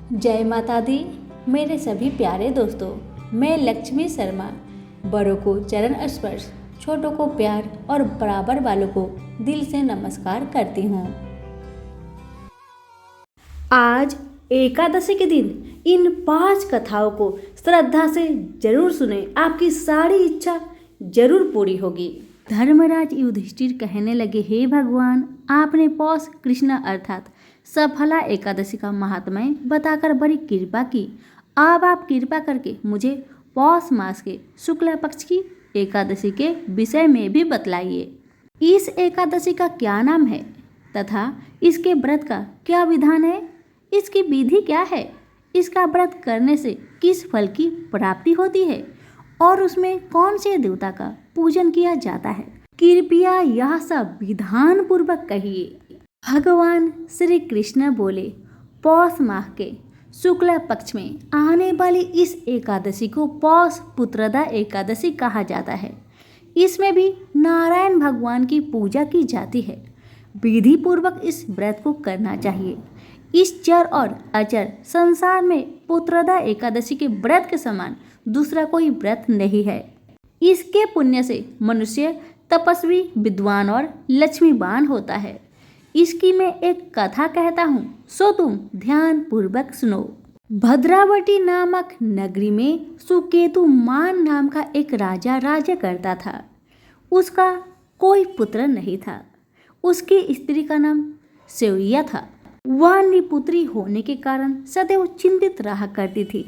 जय माता दी। मेरे सभी प्यारे दोस्तों, मैं लक्ष्मी शर्मा बड़ों को चरण स्पर्श, छोटों को प्यार और बराबर वालों को दिल से नमस्कार करती हूँ। आज एकादशी के दिन इन 5 कथाओं को श्रद्धा से जरूर सुने, आपकी सारी इच्छा जरूर पूरी होगी। धर्मराज युधिष्ठिर कहने लगे, हे भगवान, आपने पौष कृष्ण अर्थात सफला एकादशी का महात्म्य बताकर बड़ी कृपा की। अब आप कृपा करके मुझे पौष मास के शुक्ल पक्ष की एकादशी के विषय में भी बतलाइए। इस एकादशी का क्या नाम है तथा इसके व्रत का क्या विधान है, इसकी विधि क्या है, इसका व्रत करने से किस फल की प्राप्ति होती है और उसमें कौन से देवता का पूजन किया जाता है। कृपया यह सब विधान पूर्वक कहिए। भगवान श्री कृष्ण बोले, पौष माह के शुक्ल पक्ष में आने वाली इस एकादशी को पौष पुत्रदा एकादशी कहा जाता है। इसमें भी नारायण भगवान की पूजा की जाती है। विधि पूर्वक इस व्रत को करना चाहिए। इस चर और अचर संसार में पुत्रदा एकादशी के व्रत के समान दूसरा कोई व्रत नहीं है। इसके पुण्य से मनुष्य तपस्वी, विद्वान और लक्ष्मीवान होता है। इसकी मैं एक कथा कहता हूँ, सो तुम ध्यान पूर्वक सुनो। भद्रावती नामक नगरी में सुकेतुमान नाम का एक राजा राज्य करता था। उसका कोई पुत्र नहीं था। उसकी स्त्री का नाम सेवैया था। वह निपुत्री होने के कारण सदैव चिंतित रहा करती थी।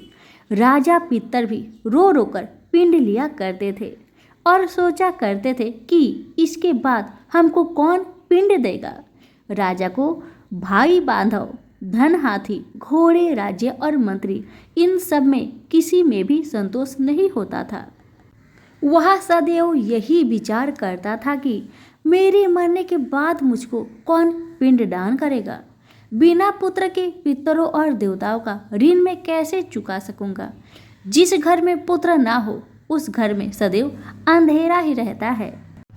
राजा पितर भी रो रो कर पिंड लिया करते थे और सोचा करते थे कि इसके बाद हमको कौन पिंड देगा। राजा को भाई बांधव, धन, हाथी, घोड़े, राज्य और मंत्री, इन सब में किसी में भी संतोष नहीं होता था। वह सदैव यही विचार करता था कि मेरे मरने के बाद मुझको कौन पिंडदान करेगा। बिना पुत्र के पितरों और देवताओं का ऋण मैं कैसे चुका सकूंगा। जिस घर में पुत्र ना हो उस घर में सदैव अंधेरा ही रहता है।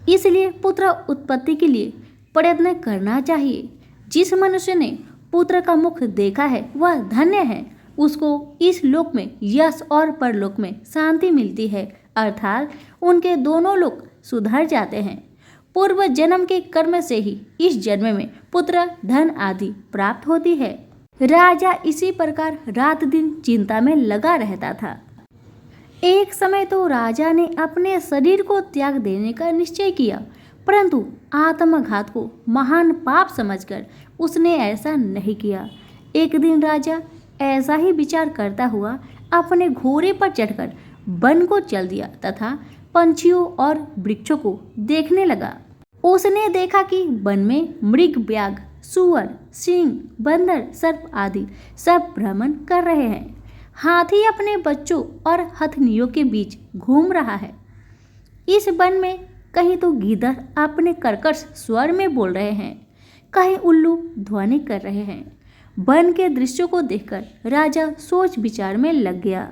इसलिए पुत्र उत्पत्ति के लिए प्रयत्न करना चाहिए। जिस मनुष्य ने पुत्र का मुख देखा है वह धन्य है। उसको इस लोक में यश और परलोक में शांति मिलती है, अर्थात उनके दोनों लोक सुधर जाते हैं। पूर्व जन्म के कर्म से ही इस जन्म में पुत्र, धन आदि प्राप्त होती है। राजा इसी प्रकार रात दिन चिंता में लगा रहता था। एक समय तो राजा ने अपने शरीर को त्याग देने का निश्चय किया, परंतु आत्मघात को महान पाप समझकर उसने ऐसा नहीं किया। एक दिन राजा ऐसा ही विचार करता हुआ अपने घोड़े पर चढ़कर वन को चल दिया तथा पंछियों और वृक्षों को देखने लगा। उसने देखा कि वन में मृग, व्याघ, सुअर, सिंह, बंदर, सर्प आदि सब भ्रमण कर रहे हैं। हाथी अपने बच्चों और हथनियों के बीच घूम रहा है। इस वन में कहीं तो गीदड़ अपने कर्कश स्वर में बोल रहे हैं, कहीं उल्लू ध्वनि कर रहे हैं। वन के दृश्यों को देखकर राजा सोच विचार में लग गया।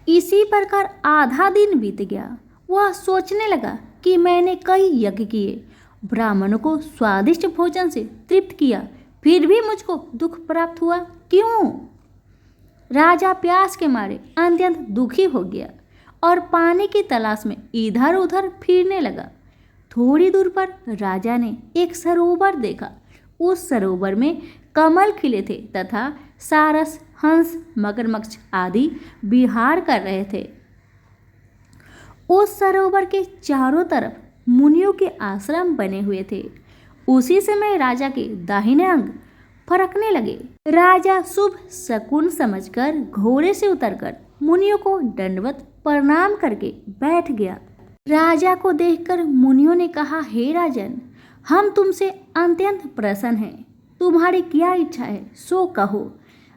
इसी प्रकार आधा दिन बीत गया। वह सोचने लगा कि मैंने कई यज्ञ किए, ब्राह्मणों को स्वादिष्ट भोजन से तृप्त किया, फिर भी मुझको दुख प्राप्त हुआ, क्यों? राजा प्यास के मारे अत्यंत दुखी हो गया और पानी की तलाश में इधर उधर फिरने लगा। थोड़ी दूर पर राजा ने एक सरोवर देखा। उस सरोवर में कमल खिले थे तथा सारस, हंस, मगरमच्छ आदि विहार कर रहे थे। उस सरोवर के चारों तरफ मुनियों के आश्रम बने हुए थे। उसी समय राजा के दाहिने अंग फरकने लगे। राजा शुभ शकुन समझकर घोड़े से उतरकर मुनियों को दंडवत प्रणाम करके बैठ गया। राजा को देखकर मुनियों ने कहा, हे राजन, हम तुमसे अत्यंत प्रसन्न हैं। तुम्हारी क्या इच्छा है सो कहो।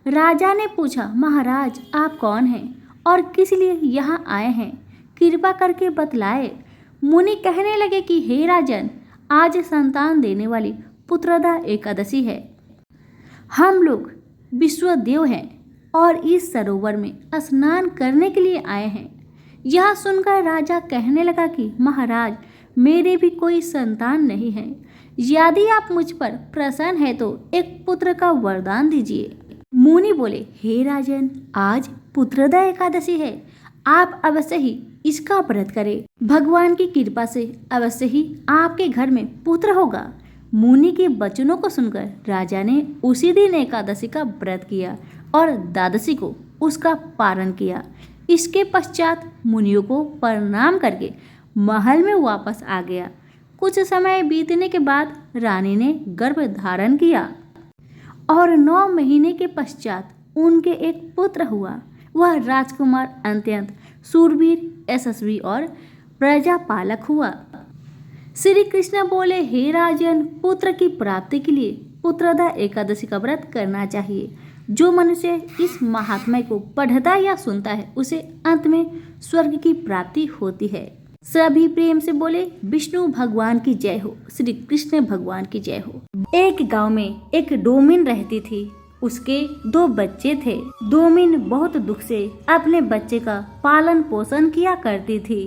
राजा ने पूछा, महाराज आप कौन हैं और किस लिए यहाँ आए हैं, कृपा करके बतलाए। मुनि कहने लगे कि हे राजन, आज संतान देने वाली पुत्रदा एकादशी है। हम लोग विश्वदेव हैं और इस सरोवर में स्नान करने के लिए आए हैं। यह सुनकर राजा कहने लगा कि महाराज, मेरे भी कोई संतान नहीं है। यदि आप मुझ पर प्रसन्न है तो एक पुत्र का वरदान दीजिए। मुनि बोले, हे राजन, आज पुत्रदा एकादशी है, आप अवश्य ही इसका व्रत करें। भगवान की कृपा से अवश्य ही आपके घर में पुत्र होगा। मुनि के वचनों को सुनकर राजा ने उसी दिन एकादशी का व्रत किया और द्वादशी को उसका पारण किया। इसके पश्चात मुनियों को प्रणाम करके महल में वापस आ गया। कुछ समय बीतने के बाद रानी ने गर्भ धारण किया और 9 महीने के पश्चात उनके एक पुत्र हुआ। वह राजकुमार अत्यंत शूरवीर, यशस्वी और प्रजापालक हुआ। श्री कृष्ण बोले, हे राजन, पुत्र की प्राप्ति के लिए पुत्रदा एकादशी का व्रत करना चाहिए। जो मनुष्य इस महात्म्य को पढ़ता या सुनता है उसे अंत में स्वर्ग की प्राप्ति होती है। सभी प्रेम से बोले, विष्णु भगवान की जय हो, श्री कृष्ण भगवान की जय हो। एक गांव में एक डोमिन रहती थी। उसके 2 बच्चे थे। डोमिन बहुत दुख से अपने बच्चे का पालन पोषण किया करती थी।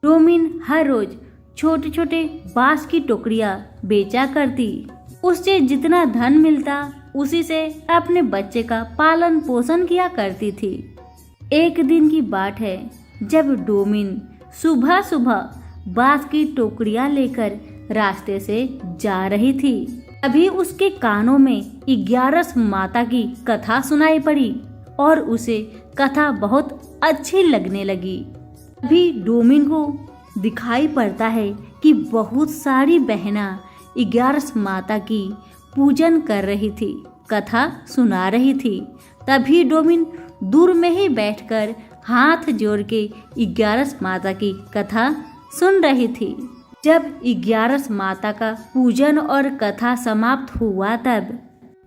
डोमिन हर रोज छोटे छोटे बांस की टोकरियां बेचा करती। उससे जितना धन मिलता उसी से अपने बच्चे का पालन पोषण किया करती थी। एक दिन की बात है, जब डोमिन सुबह सुबह बांस की टोकरियां लेकर रास्ते से जा रही थी, अभी उसके कानों में 11 माता की कथा सुनाई पड़ी और उसे कथा बहुत अच्छी लगने लगी। अभी डोमिन को दिखाई पड़ता है कि बहुत सारी बहना 11 माता की पूजन कर रही थी, कथा सुना रही थी। तभी डोमिन दूर में ही बैठकर हाथ जोड़ के 11 माता की कथा सुन रही थी। जब 11 माता का पूजन और कथा समाप्त हुआ तब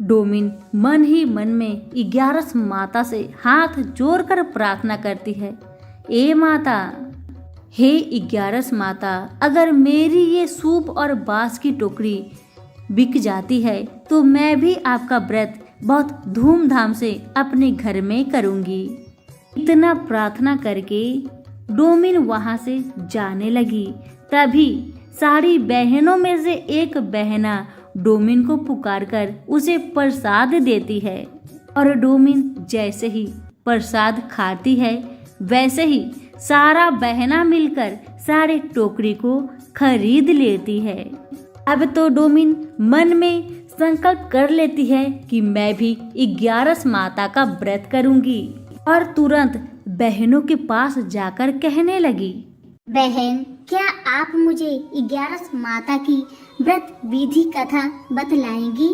डोमिन मन ही मन में 11 माता से हाथ जोड़कर प्रार्थना करती है, ए माता, हे 11 माता, अगर मेरी ये सूप और बांस की टोकरी बिक जाती है तो मैं भी आपका व्रत बहुत धूमधाम से अपने घर में करूंगी। इतना प्रार्थना करके डोमिन वहां से जाने लगी। तभी सारी बहनों में से एक बहना डोमिन को पुकारकर उसे प्रसाद देती है और डोमिन जैसे ही प्रसाद खाती है वैसे ही सारा बहना मिलकर सारे टोकरी को खरीद लेती है। अब तो डोमिन मन में संकल्प कर लेती है कि मैं भी 11 माता का व्रत करूंगी और तुरंत बहनों के पास जाकर कहने लगी, बहन, क्या आप मुझे 11 माता की व्रत विधि कथा बतलाएंगी?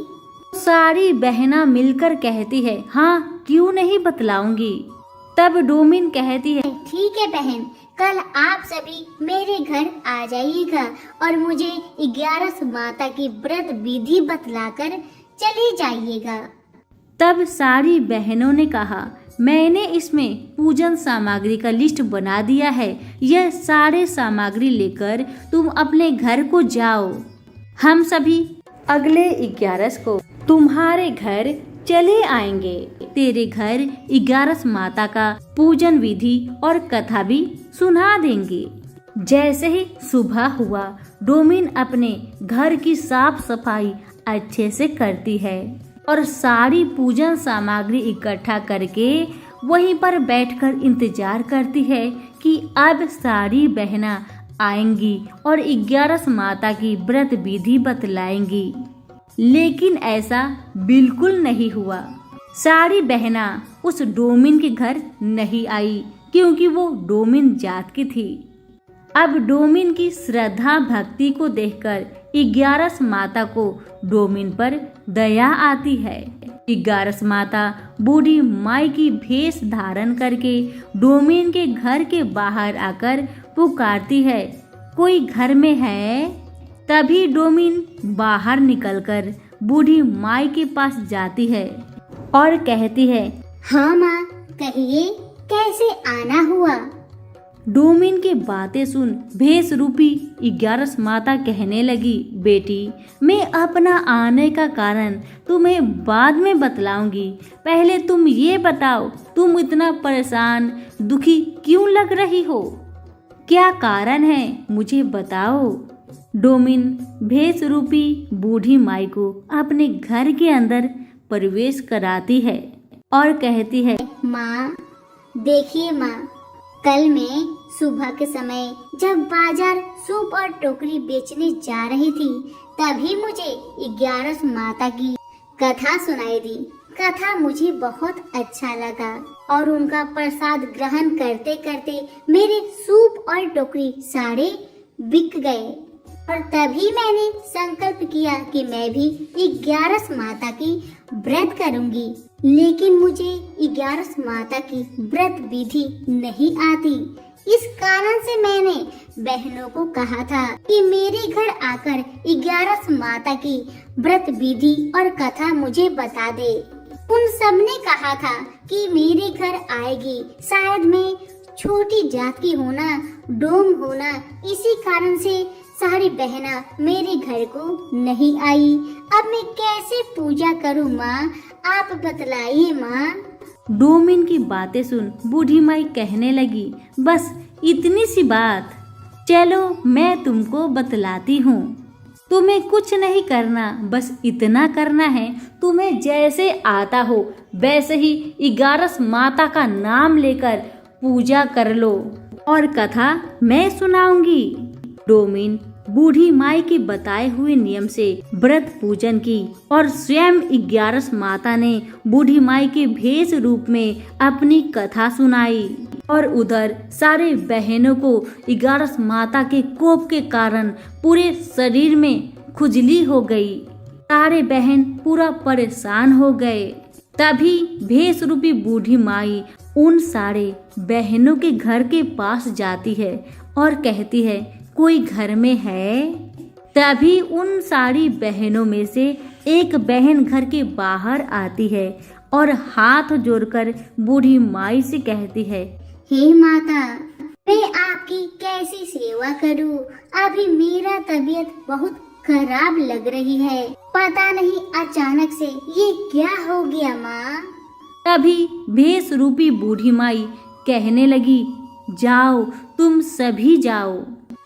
सारी बहना मिलकर कहती है, हाँ क्यों नहीं बतलाऊंगी। तब डोमिन कहती है, ठीक है बहन, कल आप सभी मेरे घर आ जाइएगा और मुझे 11 माता की व्रत विधि बतलाकर चले जाइएगा। तब सारी बहनों ने कहा, मैंने इसमें पूजन सामग्री का लिस्ट बना दिया है, यह सारे सामग्री लेकर तुम अपने घर को जाओ। हम सभी अगले 11 को तुम्हारे घर चले आएंगे। तेरे घर 11 माता का पूजन विधि और कथा भी सुना देंगे। जैसे ही सुबह हुआ, डोमिन अपने घर की साफ सफाई अच्छे से करती है और सारी पूजन सामग्री इकट्ठा करके वहीं पर बैठकर इंतजार करती है कि अब सारी बहना आएंगी और 11 माता की व्रत विधि बतलाएंगी। लेकिन ऐसा बिल्कुल नहीं हुआ। सारी बहना उस डोमिन के घर नहीं आई क्योंकि वो डोमिन जात की थी। अब डोमिन की श्रद्धा भक्ति को देखकर 11 माता को डोमिन पर दया आती है। 11 माता बूढ़ी माई की भेष धारण करके डोमिन के घर के बाहर आकर पुकारती है, कोई घर में है? तभी डोमिन बाहर निकलकर बूढ़ी माई के पास जाती है और कहती है, हाँ माँ, कहिए कैसे आना हुआ? डोमिन की बातें सुन भेष रूपी 11 माता कहने लगी, बेटी, मैं अपना आने का कारण तुम्हें बाद में बतलाऊंगी। पहले तुम ये बताओ, तुम इतना परेशान दुखी क्यों लग रही हो? क्या कारण है, मुझे बताओ। डोमिन भेष रूपी बूढ़ी माई को अपने घर के अंदर प्रवेश कराती है और कहती है, माँ देखिए माँ, कल मैं सुबह के समय जब बाजार सूप और टोकरी बेचने जा रही थी, तभी मुझे 11 माता की कथा सुनाई दी। कथा मुझे बहुत अच्छा लगा और उनका प्रसाद ग्रहण करते करते मेरे सूप और टोकरी सारे बिक गए और तभी मैंने संकल्प किया कि मैं भी 11 माता की व्रत करूंगी। लेकिन मुझे 11 माता की व्रत विधि नहीं आती। इस कारण से मैंने बहनों को कहा था कि मेरे घर आकर 11 माता की व्रत विधि और कथा मुझे बता दे। उन सब ने कहा था कि मेरे घर आएगी, शायद मैं छोटी जात की होना, डोम होना, इसी कारण से सारी बहना मेरे घर को नहीं आई। अब मैं कैसे पूजा करूं माँ, आप बतलाइए माँ। डोमिन की बातें सुन बूढ़ी माई कहने लगी, बस इतनी सी बात, चलो मैं तुमको बतलाती हूँ। तुम्हें कुछ नहीं करना, बस इतना करना है, तुम्हें जैसे आता हो वैसे ही 11 माता का नाम लेकर पूजा कर लो और कथा मैं सुनाऊंगी। डोमिन बूढ़ी माई के बताए हुए नियम से व्रत पूजन की और स्वयं 11 माता ने बूढ़ी माई के भेष रूप में अपनी कथा सुनाई और उधर सारे बहनों को 11 माता के कोप के कारण पूरे शरीर में खुजली हो गई। सारे बहन पूरा परेशान हो गए। तभी भेष रूपी बूढ़ी माई उन सारे बहनों के घर के पास जाती है और कहती है, कोई घर में है? तभी उन सारी बहनों में से एक बहन घर के बाहर आती है और हाथ जोड़कर बूढ़ी माई से कहती है, हे माता, मैं आपकी कैसी सेवा करूं? अभी मेरा तबीयत बहुत खराब लग रही है, पता नहीं अचानक से ये क्या हो गया माँ। तभी भेष रूपी बूढ़ी माई कहने लगी, जाओ तुम सभी जाओ,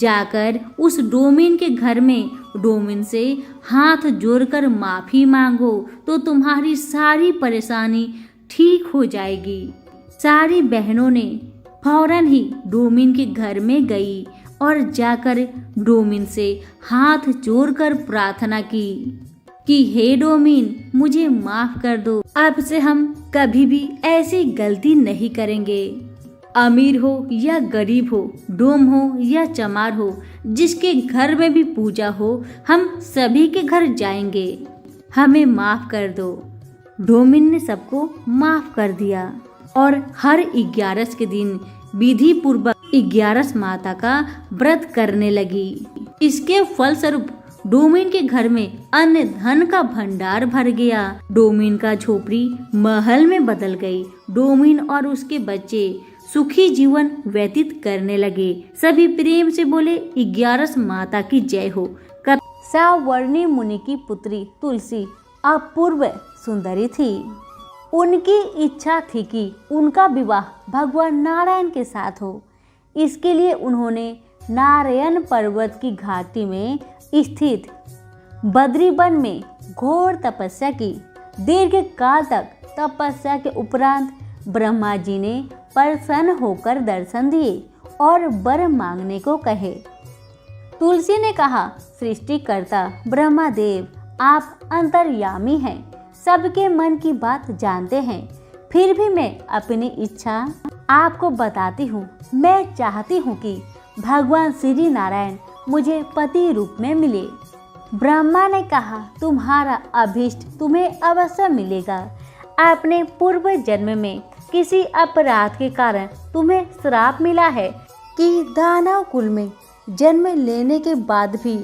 जाकर उस डोमिन के घर में डोमिन से हाथ जोड़कर माफी मांगो तो तुम्हारी सारी परेशानी ठीक हो जाएगी। सारी बहनों ने फौरन ही डोमिन के घर में गई और जाकर डोमिन से हाथ जोड़कर प्रार्थना की कि हे डोमिन, मुझे माफ कर दो, अब से हम कभी भी ऐसी गलती नहीं करेंगे। अमीर हो या गरीब हो, डोम हो या चमार हो, जिसके घर में भी पूजा हो, हम सभी के घर जाएंगे, हमें माफ कर दो। डोमिन ने सबको माफ कर दिया और हर 11 के दिन विधि पूर्वक 11 माता का व्रत करने लगी। इसके फलस्वरूप डोमिन के घर में अन्न धन का भंडार भर गया। डोमिन का झोपड़ी महल में बदल गई। डोमिन और उसके बच्चे सुखी जीवन व्यतीत करने लगे। सभी प्रेम से बोले, 11 माता की जय हो। सावर्णी मुनि की पुत्री तुलसी अपूर्व सुंदरी थी। उनकी इच्छा थी कि उनका विवाह भगवान नारायण के साथ हो। इसके लिए उन्होंने नारायण पर्वत की घाटी में स्थित बद्री वन में घोर तपस्या की। दीर्घ काल तक तपस्या के उपरांत ब्रह्मा जी ने प्रसन्न होकर दर्शन दिए और वर मांगने को कहे। तुलसी ने कहा, सृष्टिकर्ता ब्रह्मा देव, आप अंतर्यामी हैं, सबके मन की बात जानते हैं, फिर भी मैं अपनी इच्छा आपको बताती हूँ। मैं चाहती हूँ कि भगवान श्री नारायण मुझे पति रूप में मिले। ब्रह्मा ने कहा, तुम्हारा अभीष्ट तुम्हें अवश्य मिलेगा। अपने पूर्व जन्म में किसी अपराध के कारण तुम्हें श्राप मिला है कि दानव कुल में जन्म लेने के बाद भी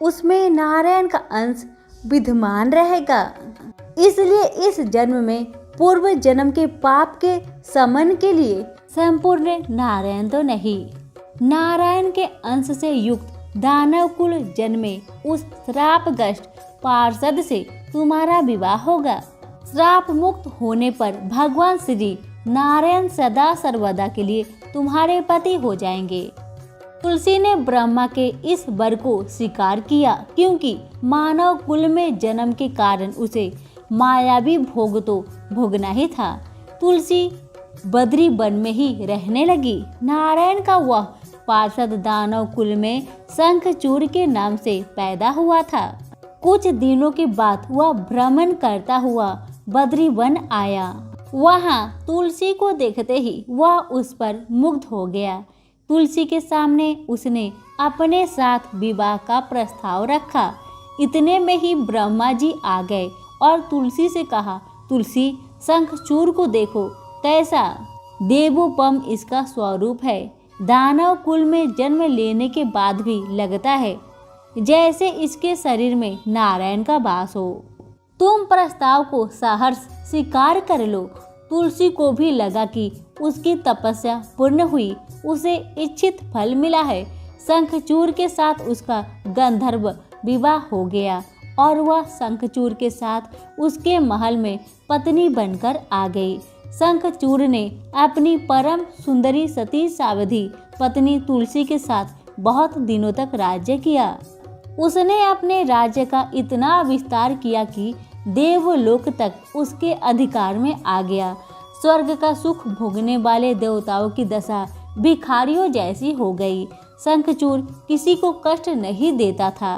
उसमें नारायण का अंश विद्यमान रहेगा। इसलिए इस जन्म में पूर्व जन्म के पाप के शमन के लिए संपूर्ण नारायण तो नहीं, नारायण के अंश से युक्त दानव कुल जन्मे उस श्रापग्रस्त पार्षद से तुम्हारा विवाह होगा। श्राप मुक्त होने पर भगवान श्री नारायण सदा सर्वदा के लिए तुम्हारे पति हो जाएंगे। तुलसी ने ब्रह्मा के इस वर को स्वीकार किया, क्योंकि मानव कुल में जन्म के कारण उसे मायावी भोग तो भोगना ही था। तुलसी बद्री वन में ही रहने लगी। नारायण का वह पार्षद दानव कुल में शंखचूड़ के नाम से पैदा हुआ था। कुछ दिनों के बाद वह भ्रमण करता हुआ बद्री वन आया। वहां तुलसी को देखते ही वह उस पर मुग्ध हो गया। तुलसी के सामने उसने अपने साथ विवाह का प्रस्ताव रखा। इतने में ही ब्रह्मा जी आ गए और तुलसी से कहा, तुलसी शंखचूड़ को देखो, कैसा देवोपम इसका स्वरूप है। दानव कुल में जन्म लेने के बाद भी लगता है जैसे इसके शरीर में नारायण का वास हो। तुम प्रस्ताव को सहर्ष स्वीकार कर लो। तुलसी को भी लगा कि उसकी तपस्या पूर्ण हुई, उसे इच्छित फल मिला है। शंखचूड़ के साथ उसका गंधर्व विवाह हो गया और वह शंखचूड़ के साथ उसके महल में पत्नी बनकर आ गई। शंखचूड़ ने अपनी परम सुंदरी सती सावधि पत्नी तुलसी के साथ बहुत दिनों तक राज्य किया। उसने अपने राज्य का इतना विस्तार किया कि देवलोक तक उसके अधिकार में आ गया। स्वर्ग का सुख भोगने वाले देवताओं की दशा भिखारियों जैसी हो गई। शंखचूड़ किसी को कष्ट नहीं देता था,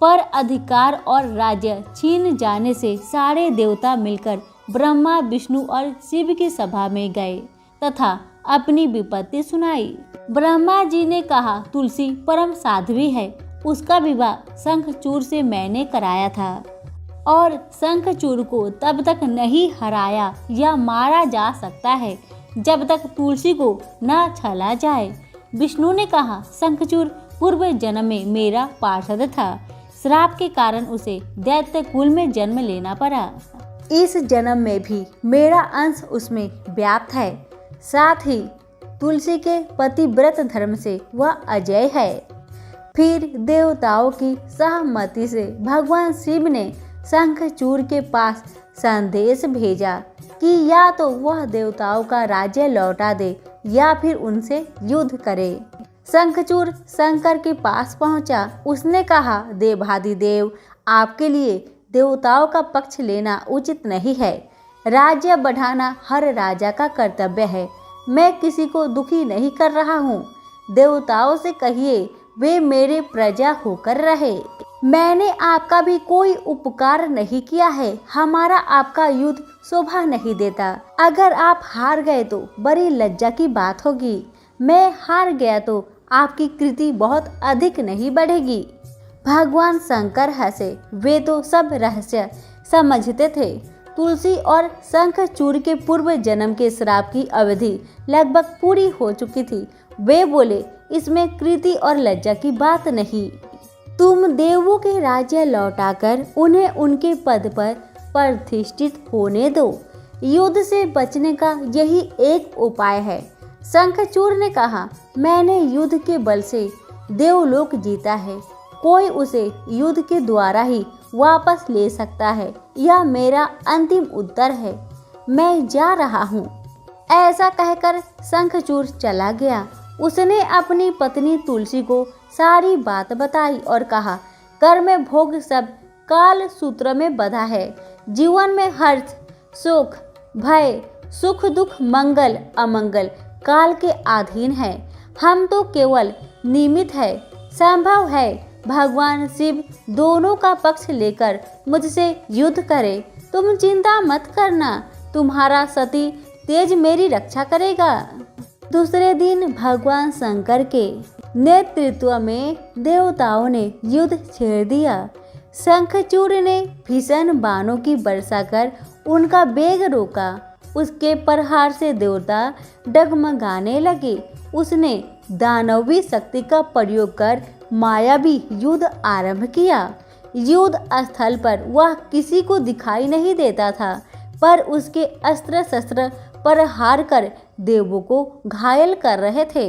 पर अधिकार और राज्य छीन जाने से सारे देवता मिलकर ब्रह्मा, विष्णु और शिव की सभा में गए तथा अपनी विपत्ति सुनाई। ब्रह्मा जी ने कहा, तुलसी परम साध्वी है, उसका विवाह शंखचूड़ से मैंने कराया था और शंखचूड़ को तब तक नहीं हराया या मारा जा सकता है जब तक तुलसी को न छला जाए। विष्णु ने कहा, शंखचूड़ पूर्व जन्म में मेरा पार्षद था, श्राप के कारण उसे दैत्य कुल में जन्म लेना पड़ा। इस जन्म में भी मेरा अंश उसमें व्याप्त है। साथ ही तुलसी के पतिव्रत धर्म से वह अजय है। फिर देवताओं की सहमति से भगवान शिव ने शंखचूड़ के पास संदेश भेजा कि या तो वह देवताओं का राज्य लौटा दे या फिर उनसे युद्ध करे। शंखचूड़ शंकर के पास पहुंचा। उसने कहा, देवाधिदेव, आपके लिए देवताओं का पक्ष लेना उचित नहीं है। राज्य बढ़ाना हर राजा का कर्तव्य है। मैं किसी को दुखी नहीं कर रहा हूँ। देवताओं से कहिए वे मेरे प्रजा होकर रहे। मैंने आपका भी कोई उपकार नहीं किया है। हमारा आपका युद्ध शोभा नहीं देता। अगर आप हार गए तो बड़ी लज्जा की बात होगी। मैं हार गया तो आपकी कृति बहुत अधिक नहीं बढ़ेगी। भगवान शंकर हंसे। वे तो सब रहस्य समझते थे। तुलसी और शंखचूड़ के पूर्व जन्म के श्राप की अवधि लगभग पूरी हो चुकी थी। वे बोले, इसमें कृति और लज्जा की बात नहीं। तुम देवों के राज्य लौटाकर उन्हें उनके पद पर प्रतिष्ठित होने दो। युद्ध से बचने का यही एक उपाय है। शंखचूड़ ने कहा, मैंने युद्ध के बल से देवलोक जीता है। कोई उसे युद्ध के द्वारा ही वापस ले सकता है। यह मेरा अंतिम उत्तर है। मैं जा रहा हूँ। ऐसा कहकर शंखचूड़ चला गया। उसने अपनी पत्नी तुलसी को सारी बात बताई और कहा, कर्म भोग सब काल सूत्र में बंधा है। जीवन में हर्ष, सुख, भय, सुख, दुख, मंगल, अमंगल काल के अधीन है। हम तो केवल निमित्त है। संभव है भगवान शिव दोनों का पक्ष लेकर मुझसे युद्ध करे। तुम चिंता मत करना, तुम्हारा सती तेज मेरी रक्षा करेगा। दूसरे दिन भगवान शंकर के नेतृत्व में देवताओं ने युद्ध छेड़ दिया। शंखचूड़ ने भीषण बाणों की वर्षा कर उनका वेग रोका। उसके प्रहार से देवता डगमगाने लगे। उसने दानवी शक्ति का प्रयोग कर मायावी युद्ध आरंभ किया। युद्ध स्थल पर वह किसी को दिखाई नहीं देता था, पर उसके अस्त्र शस्त्र प्रहार कर देवों को घायल कर रहे थे।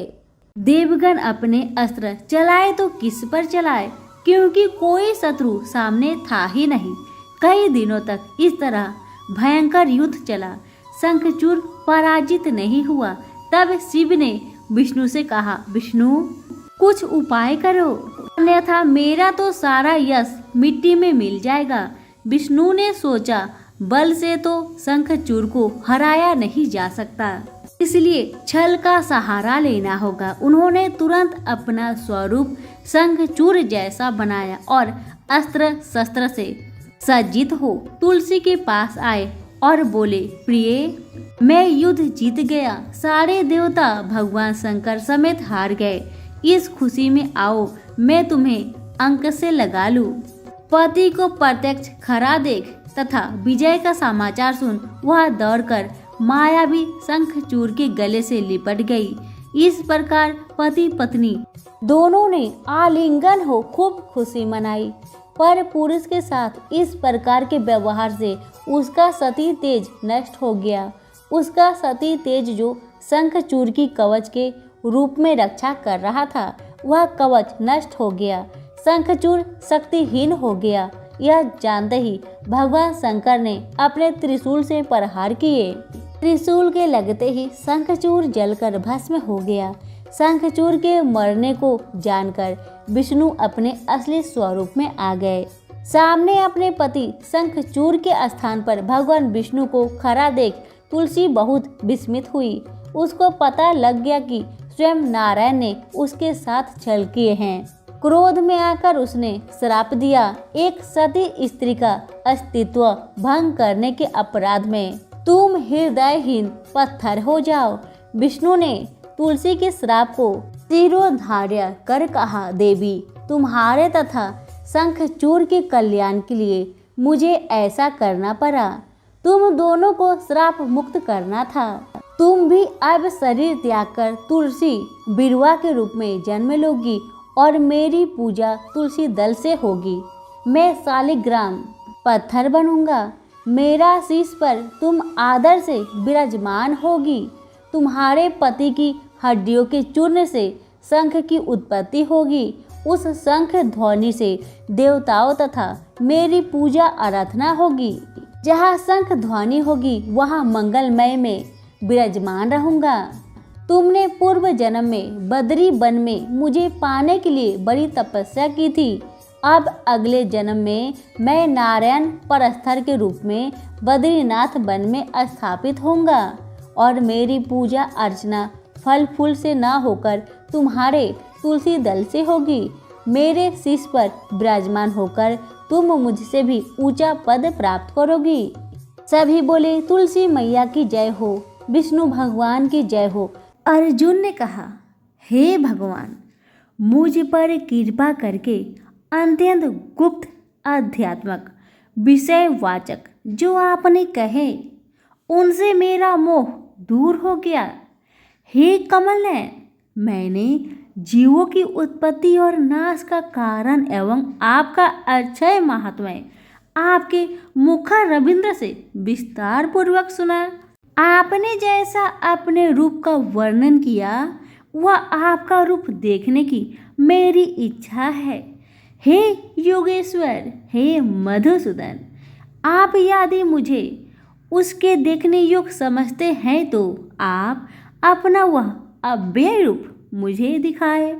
देवगण अपने अस्त्र चलाए तो किस पर चलाए, क्योंकि कोई शत्रु सामने था ही नहीं। कई दिनों तक इस तरह भयंकर युद्ध चला। शंखचूड़ पराजित नहीं हुआ। तब शिव ने विष्णु से कहा, विष्णु कुछ उपाय करो, अन्यथा मेरा तो सारा यश मिट्टी में मिल जाएगा। विष्णु ने सोचा, बल से तो शंखचूर को हराया नहीं जा सकता, इसलिए छल का सहारा लेना होगा। उन्होंने तुरंत अपना स्वरूप शंखचूर जैसा बनाया और अस्त्र शस्त्र से सज्जित हो तुलसी के पास आए और बोले, प्रिय, मैं युद्ध जीत गया। सारे देवता भगवान शंकर समेत हार गए। इस खुशी में आओ, मैं तुम्हें अंक से लगा लूं। पति को प्रत्यक्ष खरा देख तथा विजय का समाचार सुन वह दौड़कर मायावी शंखचूर के गले से लिपट गई। इस प्रकार पति पत्नी दोनों ने आलिंगन हो खूब खुशी मनाई। पर पुरुष के साथ इस प्रकार के व्यवहार से उसका सती तेज नष्ट हो गया। उसका सती तेज जो शंखचूर की कवच के रूप में रक्षा कर रहा था, वह कवच नष्ट हो गया। शंखचूर शक्तिहीन हो गया। यह जानते ही भगवान शंकर ने अपने त्रिशूल से प्रहार किए। त्रिशूल के लगते ही शंखचूर जलकर भस्म हो गया। शंखचूर के मरने को जानकर विष्णु अपने असली स्वरूप में आ गए। सामने अपने पति शंखचूर के स्थान पर भगवान विष्णु को खड़ा देख तुलसी बहुत विस्मित हुई। उसको पता लग गया कि स्वयं नारायण ने उसके साथ छल किए हैं। क्रोध में आकर उसने श्राप दिया, एक सती स्त्री का अस्तित्व भंग करने के अपराध में तुम हृदयहीन पत्थर हो जाओ। विष्णु ने तुलसी के श्राप को शिरोधार्य कर कहा, देवी, तुम्हारे तथा शंखचूर के कल्याण के लिए मुझे ऐसा करना पड़ा। तुम दोनों को श्राप मुक्त करना था। तुम भी अब शरीर त्याग कर तुलसी बिरवा के रूप में जन्म लोगी और मेरी पूजा तुलसी दल से होगी। मैं शालिग्राम पत्थर बनूंगा। मेरा शीश पर तुम आदर से विराजमान होगी। तुम्हारे पति की हड्डियों के चूर्ण से शंख की उत्पत्ति होगी। उस शंख ध्वनि से देवताओं तथा मेरी पूजा आराधना होगी। जहाँ शंख ध्वनि होगी वहाँ मंगलमय में विराजमान रहूंगा। तुमने पूर्व जन्म में बद्री वन में मुझे पाने के लिए बड़ी तपस्या की थी। अब अगले जन्म में मैं नारायण परस्तर के रूप में बद्रीनाथ वन में स्थापित होऊंगा और मेरी पूजा अर्चना फल फूल से ना होकर तुम्हारे तुलसी दल से होगी। मेरे शीश पर विराजमान होकर तुम मुझसे भी ऊंचा पद प्राप्त करोगी। सभी बोले, तुलसी मैया की जय हो, विष्णु भगवान की जय हो। अर्जुन ने कहा, हे भगवान, मुझ पर कृपा करके अत्यंत गुप्त अध्यात्मक विषयवाचक जो आपने कहे उनसे मेरा मोह दूर हो गया। हे कमल नयन, मैंने जीवों की उत्पत्ति और नाश का कारण एवं आपका अक्षय महात्म्य आपके मुखा रविंद्र से विस्तार पूर्वक सुना। आपने जैसा अपने रूप का वर्णन किया वह आपका रूप देखने की मेरी इच्छा है। हे योगेश्वर, हे मधुसूदन, आप यदि मुझे उसके देखने योग्य समझते हैं तो आप अपना वह अव्यय रूप मुझे दिखाए।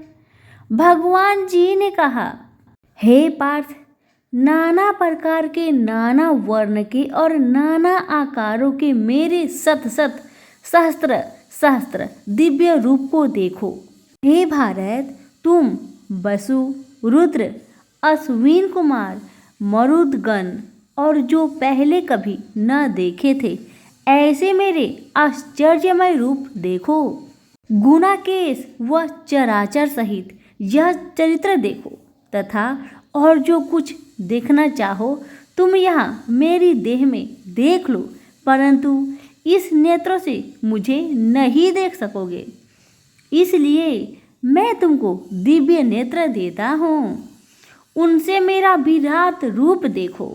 भगवान जी ने कहा, हे पार्थ, नाना प्रकार के, नाना वर्ण के और नाना आकारों के मेरे शत शत सहस्त्र सहस्त्र दिव्य रूप को देखो। हे भारत, तुम वसु, रुद्र, अश्विन कुमार, मरुदगण और जो पहले कभी न देखे थे ऐसे मेरे आश्चर्यमय रूप देखो। गुणाकेश व चराचर सहित यह चरित्र देखो तथा और जो कुछ देखना चाहो तुम यहाँ मेरी देह में देख लो, परंतु इस नेत्रों से मुझे नहीं देख सकोगे। इसलिए मैं तुमको दिव्य नेत्र देता हूँ, उनसे मेरा विराट रूप देखो।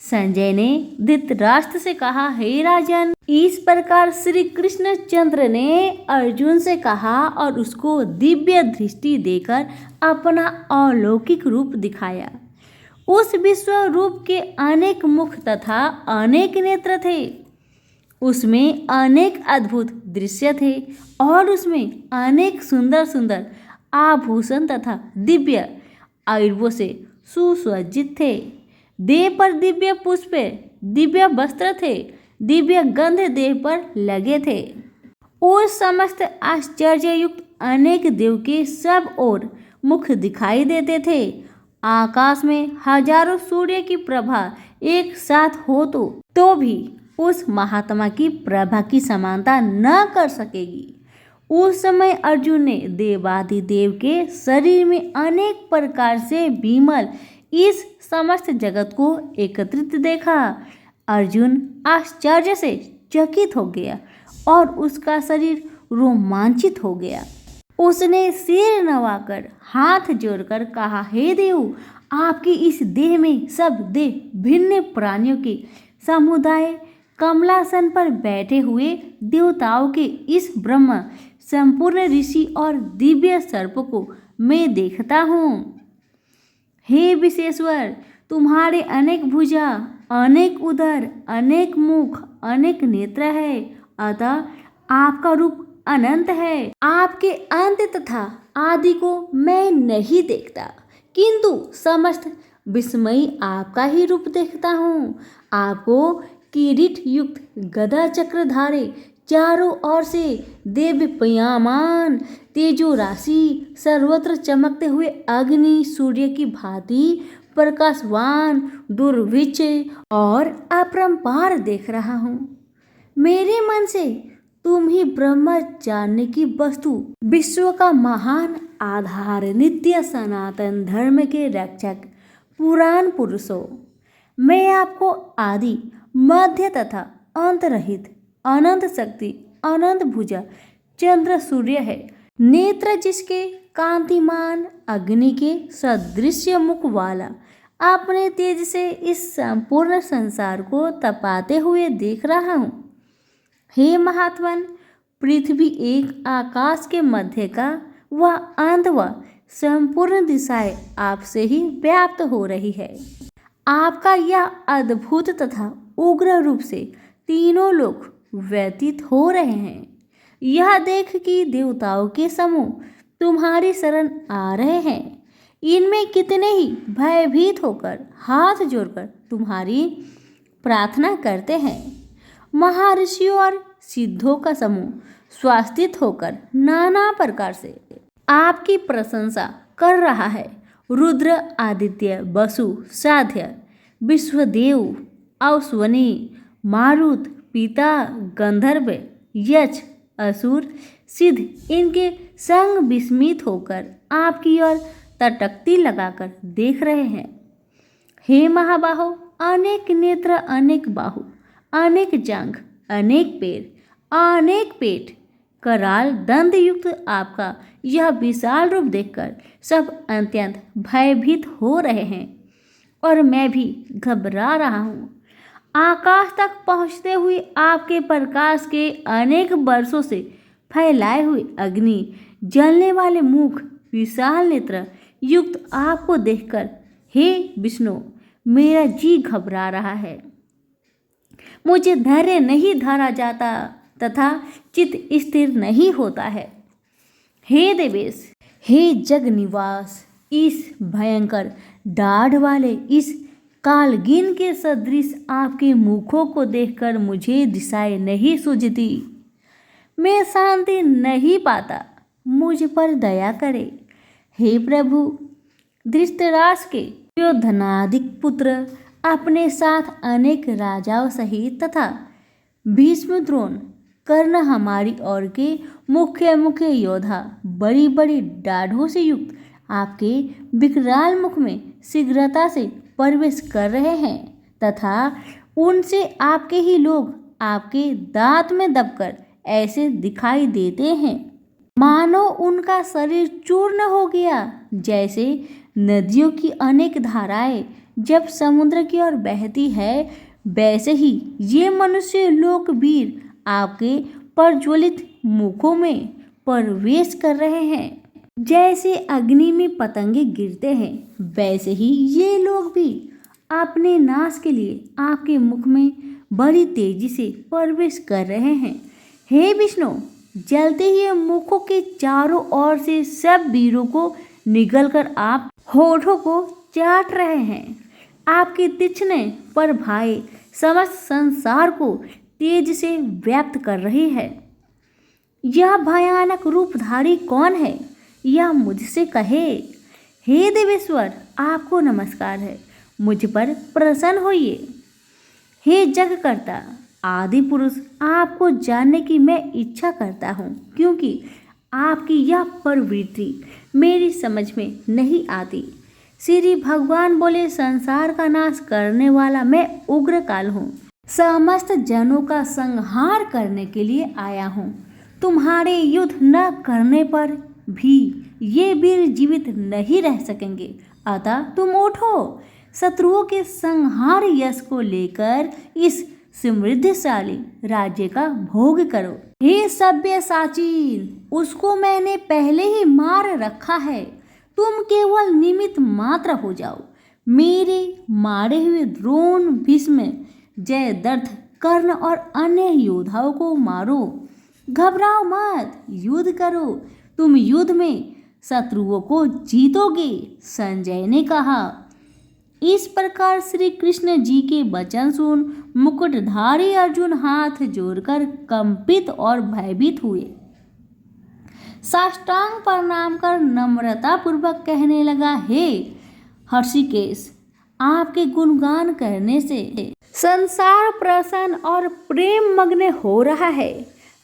संजय ने धृतराष्ट्र से कहा, हे राजन, इस प्रकार श्री कृष्णचंद्र ने अर्जुन से कहा और उसको दिव्य दृष्टि देकर अपना अलौकिक रूप दिखाया। उस विश्व रूप के अनेक मुख तथा अनेक नेत्र थे। उसमें अनेक अद्भुत दृश्य थे और उसमें अनेक सुंदर सुंदर आभूषण तथा दिव्य आयुर्वों से सुसज्जित थे। देह पर दिव्य पुष्प दिव्य वस्त्र थे, दिव्य गंध देह पर लगे थे। उस समस्त आश्चर्ययुक्त अनेक देव के सब ओर मुख दिखाई देते थे। आकाश में हजारों सूर्य की प्रभा एक साथ हो तो भी उस महात्मा की प्रभा की समानता न कर सकेगी। उस समय अर्जुन ने देवाधिदेव के शरीर में अनेक प्रकार से विमल इस समस्त जगत को एकत्रित देखा। अर्जुन आश्चर्य से चकित हो गया और उसका शरीर रोमांचित हो गया। उसने सिर नवाकर हाथ जोड़कर कहा, हे देव, आपकी इस देह में सब देह भिन्न प्राणियों के समुदाय कमलासन पर बैठे हुए देवताओं के इस ब्रह्म संपूर्ण ऋषि और दिव्य सर्प को मैं देखता हूँ। हे विश्वेश्वर, तुम्हारे अनेक भुजा, अनेक उदर, अनेक मुख, अनेक नेत्र है, अतः आपका रूप अनंत है। आपके अंत तथा आदि को मैं नहीं देखता, किंतु समस्त विस्मयी आपका ही रूप देखता हूँ। आपको किरीट युक्त गदा चक्रधारे चारों ओर से देवप्यमान तेजो राशि सर्वत्र चमकते हुए अग्नि सूर्य की भांति प्रकाशवान दुर्विच और अपरंपार देख रहा हूँ। मेरे मन से तुम ही ब्रह्म जानने की वस्तु, विश्व का महान आधार, नित्य सनातन धर्म के रक्षक, पुराण पुरुष हो। मैं आपको आदि मध्य तथा अंत रहित अनंत शक्ति, अनंत भुजा, चंद्र सूर्य है, नेत्र जिसके कांतिमान अग्नि के सदृश मुख वाला, अपने तेज से इस संपूर्ण संसार को तपाते हुए देख रहा हूँ। हे महात्मन, पृथ्वी एक आकाश के मध्य का वह अंत व संपूर्ण दिशाएं आपसे ही व्याप्त हो रही है। आपका यह अद्भुत तथा उग्र रूप से तीनों लोक व्यतीत हो रहे हैं। यह देख कि देवताओं के समूह तुम्हारी शरण आ रहे हैं। इनमें कितने ही भयभीत होकर हाथ जोड़कर तुम्हारी प्रार्थना करते हैं। महर्षियों और सिद्धों का समूह स्वास्तित होकर नाना प्रकार से आपकी प्रशंसा कर रहा है। रुद्र, आदित्य, वसु, साध्य, विश्वदेव, अश्वनी, मारुत, पिता, गंधर्व, यक्ष, असुर, सिद्ध इनके संग विस्मित होकर आपकी ओर तटकती लगाकर देख रहे हैं। हे महाबाहो, अनेक नेत्र, अनेक बाहु, अनेक जांघ, अनेक पैर, अनेक पेट, कराल दंड युक्त आपका यह विशाल रूप देखकर सब अत्यंत भयभीत हो रहे हैं और मैं भी घबरा रहा हूँ। आकाश तक पहुँचते हुए आपके प्रकाश के अनेक वर्षों से फैलाए हुए अग्नि, जलने वाले मुख, विशाल नेत्र युक्त आपको देखकर हे विष्णु, मेरा जी घबरा रहा है। मुझे धैर्य नहीं धरा जाता तथा चित्त स्थिर नहीं होता है। हे देवेश, हे जग निवास, इस भयंकर दाढ़ वाले इस कालगिन के सदृश आपके मुखों को देखकर मुझे दिशाएं नहीं सूझती। मैं शांति नहीं पाता, मुझ पर दया करे। हे प्रभु, धृतराष्ट्र के दुर्योधनादिक पुत्र अपने साथ अनेक राजाओं सहित तथा भीष्म, द्रोण, कर्ण हमारी ओर के मुख्य मुख्य योद्धा बड़ी बड़ी दाढ़ों से युक्त आपके विकराल मुख में शीघ्रता से प्रवेश कर रहे हैं तथा उनसे आपके ही लोग आपके दांत में दबकर ऐसे दिखाई देते हैं मानो उनका शरीर चूर्ण हो गया। जैसे नदियों की अनेक धाराएं जब समुद्र की ओर बहती है, वैसे ही ये मनुष्य लोकवीर आपके प्रज्वलित मुखों में प्रवेश कर रहे हैं। जैसे अग्नि में पतंगे गिरते हैं, वैसे ही ये लोग भी अपने नाश के लिए आपके मुख में बड़ी तेजी से प्रवेश कर रहे हैं। हे विष्णु, जलते हुए मुखों के चारों ओर से सब वीरों को निगलकर आप होठों को चाट रहे हैं। आपके तीक्ष्ण प्रभाएं समस्त संसार को तेज से व्याप्त कर रही है। यह भयानक रूपधारी कौन है, यह मुझसे कहे। हे देवेश्वर, आपको नमस्कार है, मुझ पर प्रसन्न होइए। हे जगकर्ता आदि पुरुष, आपको जानने की मैं इच्छा करता हूँ, क्योंकि आपकी यह प्रवृत्ति मेरी समझ में नहीं आती। श्री भगवान बोले, संसार का नाश करने वाला मैं उग्र काल हूँ, समस्त जनों का संहार करने के लिए आया हूँ। तुम्हारे युद्ध न करने पर भी ये वीर जीवित नहीं रह सकेंगे, अतः तुम उठो, शत्रुओं के संहार यश को लेकर इस समृद्धशाली राज्य का भोग करो। हे सब्यसाची, उसको मैंने पहले ही मार रखा है, तुम केवल निमित्त मात्र हो जाओ। मेरे मारे हुए द्रोण, भीष्म, जयद्रथ, कर्ण और अन्य योद्धाओं को मारो। घबराओ मत, युद्ध करो, तुम युद्ध में शत्रुओं को जीतोगे। संजय ने कहा। इस प्रकार श्री कृष्ण जी के वचन सुन मुकुटधारी अर्जुन हाथ जोड़कर कंपित और भयभीत हुए। साष्टांग प्रणाम कर नम्रता पूर्वक कहने लगा, हे हर्षिकेश, आपके गुणगान करने से संसार प्रसन्न और प्रेम मग्न हो रहा है।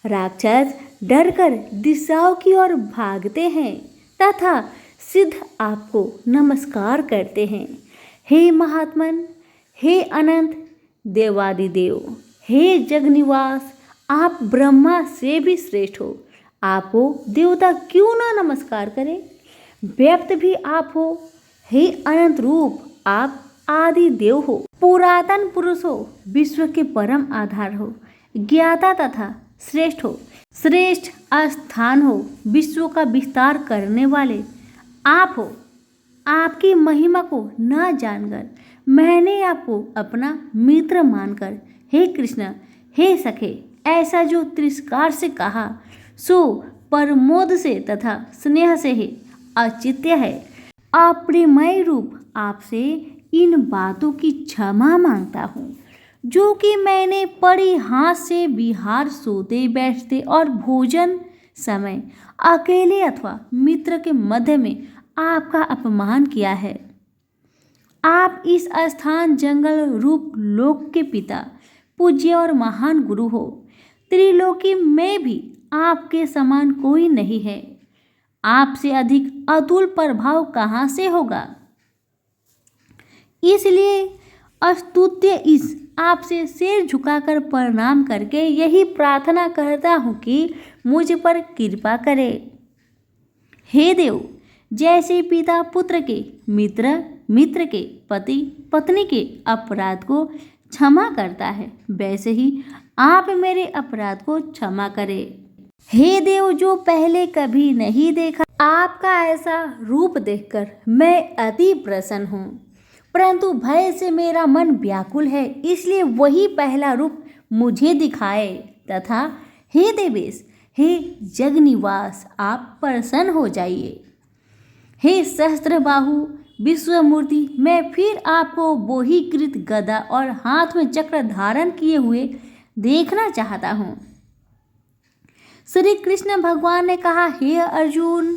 राक्षस डरकर दिशाओं की ओर भागते हैं तथा सिद्ध आपको नमस्कार करते हैं। हे महात्मन, हे अनंत देवादिदेव, हे जगनिवास, आप ब्रह्मा से भी श्रेष्ठ हो। आपको देवता क्यों ना नमस्कार करें, व्यक्त भी आप हो। हे अनंत रूप, आप आदि देव हो, पुरातन पुरुष हो, विश्व के परम आधार हो, ज्ञाता तथा श्रेष्ठ हो, श्रेष्ठ स्थान हो, विश्व का विस्तार करने वाले आप हो। आपकी महिमा को न जानकर मैंने आपको अपना मित्र मानकर हे कृष्ण, हे सखे, ऐसा जो तिरस्कार से कहा सो प्रमोद से तथा स्नेह से ही औचित्य है। अप्रिमय रूप आपसे इन बातों की क्षमा मांगता हूँ जो कि मैंने पड़ी हाथ से विहार, सोते बैठते और भोजन समय अकेले अथवा मित्र के मध्य में आपका अपमान किया है। आप इस स्थान जंगल रूप लोक के पिता, पूज्य और महान गुरु हो। त्रिलोकी में भी आपके समान कोई नहीं है। आपसे अधिक अतुल प्रभाव कहाँ से होगा। इसलिए अस्तुत्य इस आपसे सिर झुकाकर प्रणाम करके यही प्रार्थना करता हूँ कि मुझ पर कृपा करे। हे देव, जैसे पिता पुत्र के, मित्र मित्र के, पति पत्नी के अपराध को क्षमा करता है, वैसे ही आप मेरे अपराध को क्षमा करें। हे देव, जो पहले कभी नहीं देखा आपका ऐसा रूप देखकर मैं अति प्रसन्न हूँ, परंतु भय से मेरा मन व्याकुल है, इसलिए वही पहला रूप मुझे दिखाए। तथा हे देवेश, हे जगनिवास, आप प्रसन्न हो जाइए। हे सहस्त्रबाहु विश्वमूर्ति, मैं फिर आपको बोहीकृत गदा और हाथ में चक्र धारण किए हुए देखना चाहता हूँ। श्री कृष्ण भगवान ने कहा, हे अर्जुन,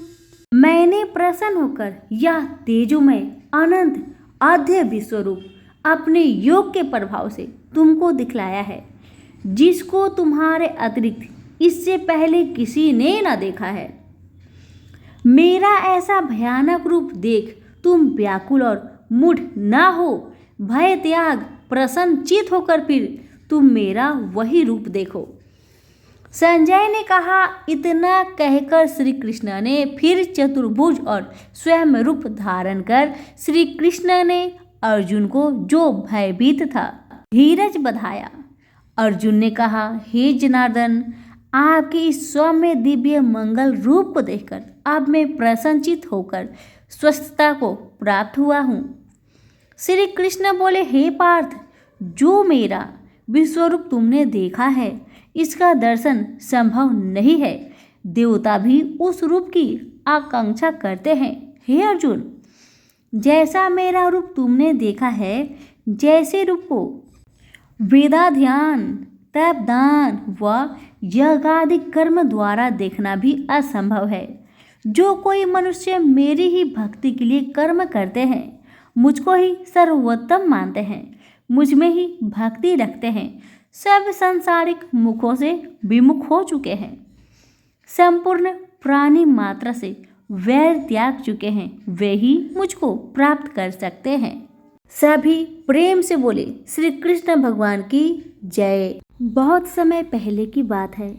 मैंने प्रसन्न होकर यह तेजोमय अनंत आद्य विश्वरूप अपने योग के प्रभाव से तुमको दिखलाया है, जिसको तुम्हारे अतिरिक्त इससे पहले किसी ने न देखा है। मेरा ऐसा भयानक रूप देख तुम व्याकुल और मूढ़ न हो, भय त्याग प्रसन्नचित होकर फिर तुम मेरा वही रूप देखो। संजय ने कहा। इतना कहकर श्री कृष्ण ने फिर चतुर्भुज और स्वयं रूप धारण कर श्री कृष्ण ने अर्जुन को, जो भयभीत था, धीरज बधाया। अर्जुन ने कहा, हे जनार्दन, आपके इस सौम्य दिव्य मंगल रूप को देखकर अब मैं प्रसन्नचित होकर स्वस्थता को प्राप्त हुआ हूँ। श्री कृष्ण बोले, हे पार्थ, जो मेरा विश्वरूप तुमने देखा है, इसका दर्शन संभव नहीं है। देवता भी उस रूप की आकांक्षा करते हैं। हे अर्जुन, जैसा मेरा रूप तुमने देखा है, जैसे रूप को वेदाध्ययन, तपदान व यज्ञादि कर्म द्वारा देखना भी असंभव है। जो कोई मनुष्य मेरी ही भक्ति के लिए कर्म करते हैं, मुझको ही सर्वोत्तम मानते हैं, मुझ में ही भक्ति रखते हैं, सब सांसारिक मुखों से विमुख हो चुके हैं, संपूर्ण प्राणी मात्रा से वैर त्याग चुके हैं, वे ही मुझको प्राप्त कर सकते हैं। सभी प्रेम से बोले श्री कृष्ण भगवान की जय। बहुत समय पहले की बात है।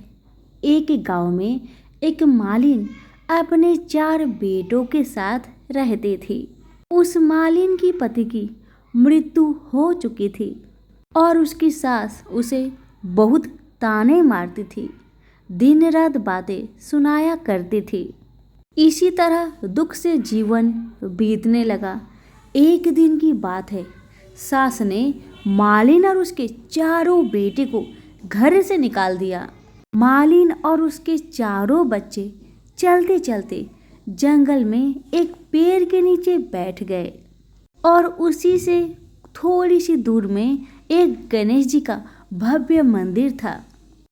एक गांव में एक मालिन अपने 4 बेटों के साथ रहते थे। उस मालिन की पति की मृत्यु हो चुकी थी और उसकी सास उसे बहुत ताने मारती थी, दिन रात बातें सुनाया करती थी। इसी तरह दुख से जीवन बीतने लगा। एक दिन की बात है, सास ने मालिन और उसके 4 बेटे को घर से निकाल दिया। मालिन और उसके 4 बच्चे चलते चलते जंगल में एक पेड़ के नीचे बैठ गए और उसी से थोड़ी सी दूर में एक गणेश जी का भव्य मंदिर था।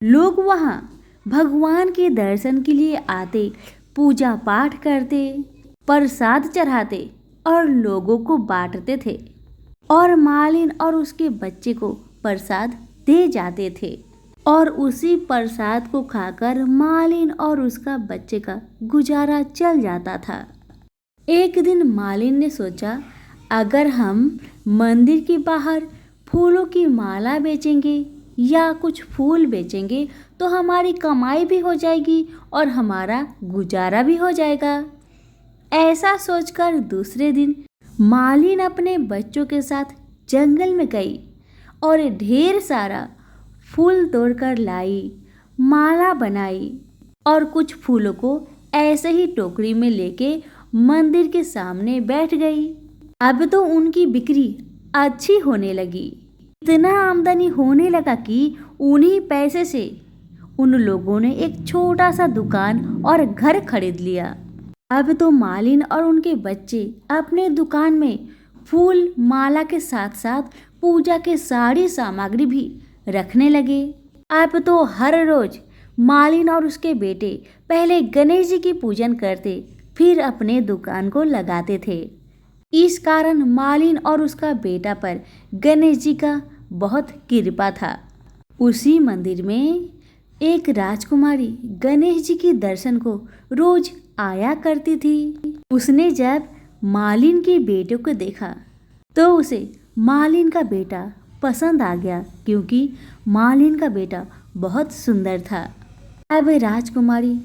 लोग वहाँ भगवान के दर्शन के लिए आते, पूजा पाठ करते, प्रसाद चढ़ाते और लोगों को बांटते थे और मालिन और उसके बच्चे को प्रसाद दे जाते थे और उसी प्रसाद को खाकर मालिन और उसका बच्चे का गुजारा चल जाता था। एक दिन मालिन ने सोचा, अगर हम मंदिर के बाहर फूलों की माला बेचेंगे या कुछ फूल बेचेंगे तो हमारी कमाई भी हो जाएगी और हमारा गुजारा भी हो जाएगा। ऐसा सोचकर दूसरे दिन मालिन अपने बच्चों के साथ जंगल में गई और ढेर सारा फूल तोड़कर लाई, माला बनाई और कुछ फूलों को ऐसे ही टोकरी में लेके मंदिर के सामने बैठ गई। अब तो उनकी बिक्री अच्छी होने लगी। इतना आमदनी होने लगा कि उन्हीं पैसे से उन लोगों ने एक छोटा सा दुकान और घर खरीद लिया। अब तो मालिन और उनके बच्चे अपने दुकान में फूल माला के साथ साथ पूजा के सारी सामग्री भी रखने लगे। अब तो हर रोज मालिन और उसके बेटे पहले गणेश जी की पूजन करते, फिर अपने दुकान को लगाते थे। इस कारण मालिन और उसका बेटा पर गणेश जी का बहुत कृपा था। उसी मंदिर में एक राजकुमारी गणेश जी के दर्शन को रोज आया करती थी। उसने जब मालिन के बेटे को देखा तो उसे मालिन का बेटा पसंद आ गया, क्योंकि मालिन का बेटा बहुत सुंदर था। अब राजकुमारी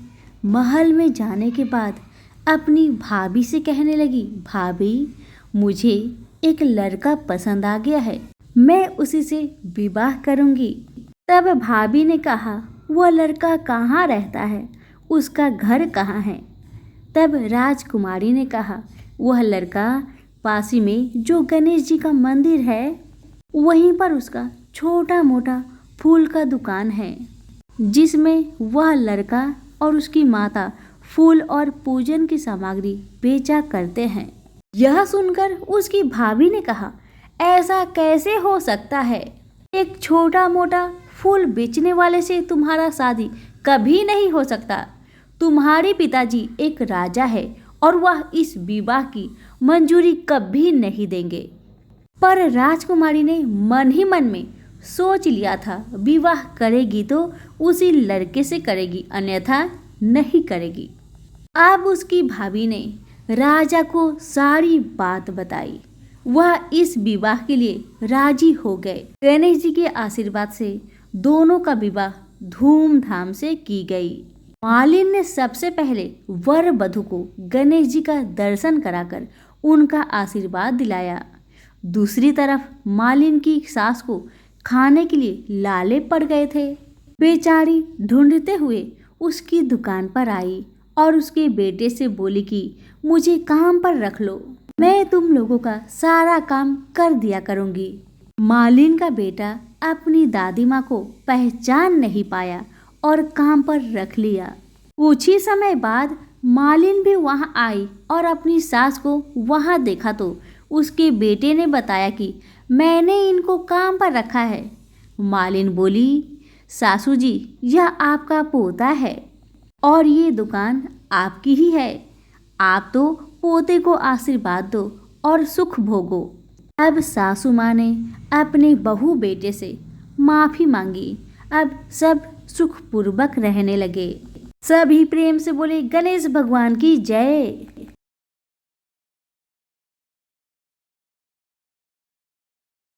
महल में जाने के बाद अपनी भाभी से कहने लगी, भाभी मुझे एक लड़का पसंद आ गया है, मैं उसी से विवाह करूंगी। तब भाभी ने कहा, वह लड़का कहाँ रहता है, उसका घर कहाँ है? तब राजकुमारी ने कहा, वह लड़का पास ही में जो गणेश जी का मंदिर है वहीं पर उसका छोटा मोटा फूल का दुकान है, जिसमें वह लड़का और उसकी माता फूल और पूजन की सामग्री बेचा करते हैं। यह सुनकर उसकी भाभी ने कहा, ऐसा कैसे हो सकता है? एक छोटा मोटा फूल बेचने वाले से तुम्हारा शादी कभी नहीं हो सकता। तुम्हारे पिताजी एक राजा है और वह इस विवाह की मंजूरी कभी नहीं देंगे। पर राजकुमारी ने मन ही मन में सोच लिया था, विवाह करेगी तो उसी लड़के से करेगी, अन्यथा नहीं करेगी। अब उसकी भाभी ने राजा को सारी बात बताई। वह इस विवाह के लिए राजी हो गए। गणेश जी के आशीर्वाद से दोनों का विवाह धूमधाम से की गई। मालिन ने सबसे पहले वर वधू को गणेश जी का दर्शन कराकर उनका आशीर्वाद दिलाया। दूसरी तरफ मालिन की सास को खाने के लिए लाले पड़ गए थे। बेचारी ढूंढते हुए उसकी दुकान पर आई और उसके बेटे से बोली कि मुझे काम पर रख लो, मैं तुम लोगों का सारा काम कर दिया करूंगी। मालिन का बेटा अपनी दादी माँ को पहचान नहीं पाया और काम पर रख लिया। कुछ ही समय बाद मालिन भी वहाँ आई और अपनी सास को वहाँ देखा तो उसके बेटे ने बताया कि मैंने इनको काम पर रखा है, मालिन बोली, सासू जी, यह आपका पोता है और ये दुकान आपकी ही है। आप तो पोते को आशीर्वाद दो और सुख भोगो। अब सासू माँ ने अपने बहू बेटे से माफ़ी मांगी। अब सब सुखपूर्वक रहने लगे। सभी प्रेम से बोले, गणेश भगवान की जय।